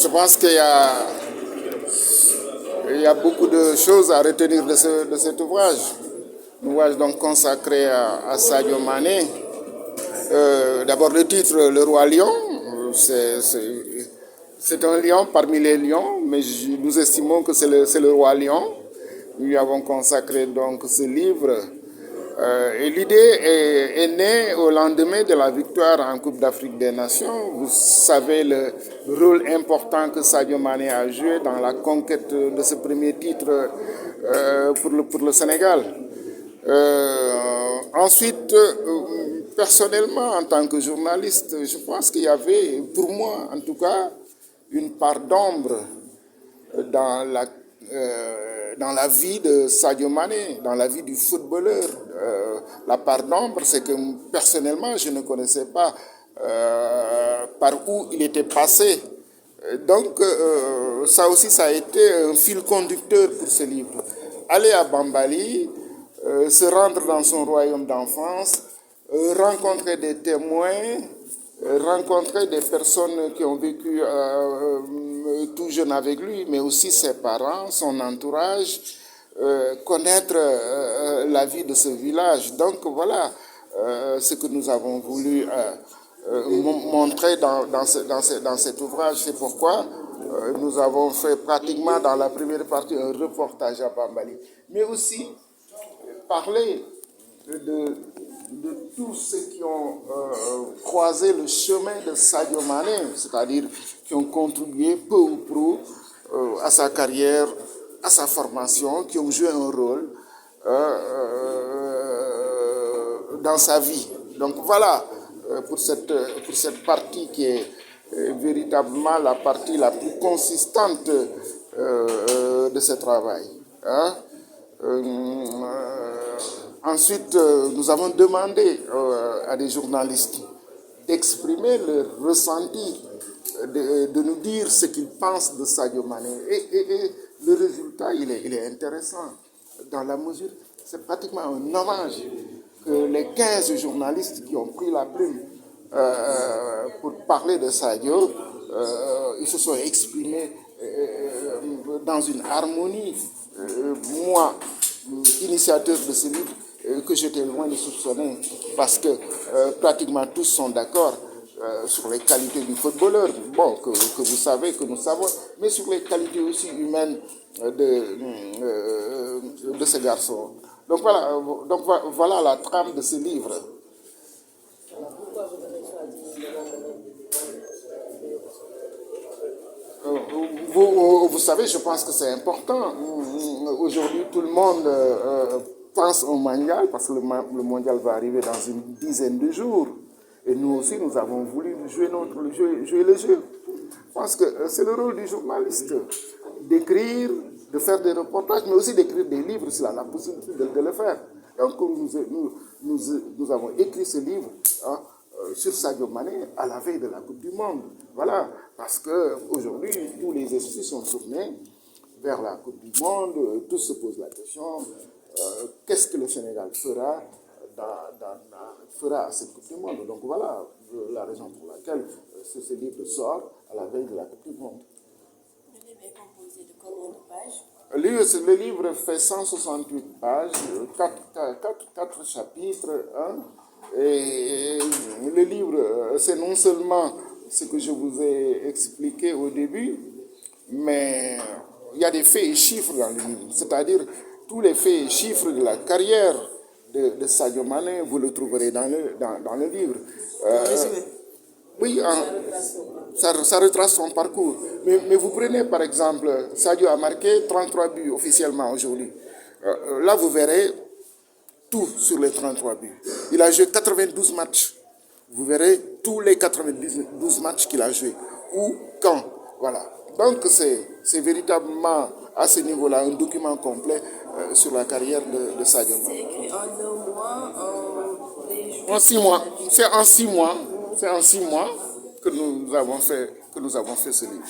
Je pense il y a beaucoup de choses à retenir de cet ouvrage. Un ouvrage donc consacré à Sadio Mané. D'abord le titre, Le Roi Lion, c'est un lion parmi les lions, mais nous estimons que c'est le Roi Lion. Nous lui avons consacré donc ce livre. Et l'idée est née au lendemain de la victoire en Coupe d'Afrique des Nations. Vous savez le rôle important que Sadio Mané a joué dans la conquête de ce premier titre pour le Sénégal. Ensuite, personnellement, en tant que journaliste, je pense qu'il y avait, pour moi en tout cas, une part d'ombre dans la vie de Sadio Mané, dans la vie du footballeur. La part d'ombre, c'est que personnellement, je ne connaissais pas par où il était passé. Donc, ça aussi, ça a été un fil conducteur pour ce livre. Aller à Bambali, se rendre dans son royaume d'enfance, rencontrer des témoins, rencontrer des personnes qui ont vécu tout jeune avec lui, mais aussi ses parents, son entourage, connaître la vie de ce village. Donc voilà ce que nous avons voulu montrer dans cet ouvrage. C'est pourquoi nous avons fait pratiquement dans la première partie un reportage à Bambali, mais aussi parler de tous ceux qui ont croisé le chemin de Sadio Mané, c'est-à-dire qui ont contribué peu ou prou à sa carrière, à sa formation, qui ont joué un rôle dans sa vie. Donc voilà pour cette partie qui est véritablement la partie la plus consistante de ce travail. Hein? Ensuite, nous avons demandé à des journalistes d'exprimer leur ressenti, de nous dire ce qu'ils pensent de Sadio Mané. Et le résultat, il est intéressant, dans la mesure, c'est pratiquement un hommage que les 15 journalistes qui ont pris la plume pour parler de Sadio, ils se sont exprimés dans une harmonie. Moi, initiateur de ce livre, que j'étais loin de soupçonner, parce que pratiquement tous sont d'accord sur les qualités du footballeur, bon, que vous savez, que nous savons, mais sur les qualités aussi humaines de ce garçon. Donc voilà la trame de ce livre. Pourquoi vous avez choisi vous savez, je pense que c'est important. Aujourd'hui, tout le monde pense au mondial, parce que le mondial va arriver dans une dizaine de jours. Et nous aussi, nous avons voulu jouer le jeu. Je pense que c'est le rôle du journaliste d'écrire, de faire des reportages, mais aussi d'écrire des livres s'il a la possibilité de le faire. Donc, nous avons écrit ce livre sur Sadio Mané à la veille de la Coupe du Monde. Voilà, parce qu'aujourd'hui, tous les esprits sont tournés vers la Coupe du Monde, tous se posent la question, qu'est-ce que le Sénégal fera à cette Coupe du Monde. Donc voilà la raison pour laquelle ce livre sort à la veille de la Coupe du Monde. Le livre est composé de combien de pages? Le livre fait 168 pages, 4 chapitres. Hein, et le livre, c'est non seulement ce que je vous ai expliqué au début, mais il y a des faits et chiffres dans le livre. C'est-à-dire, tous les faits et chiffres de la carrière de Sadio Mané, vous le trouverez dans le livre. Oui, ça retrace son parcours. Mais vous prenez par exemple, Sadio a marqué 33 buts officiellement aujourd'hui. Là, vous verrez tout sur les 33 buts. Il a joué 92 matchs. Vous verrez tous les 92 matchs qu'il a joués. Où, quand. Voilà. Donc, c'est véritablement à ce niveau-là un document complet sur la carrière de Sadio Mané. C'est écrit en 2 mois, en 6 mois. C'est en 6 mois que nous avons fait ce livre.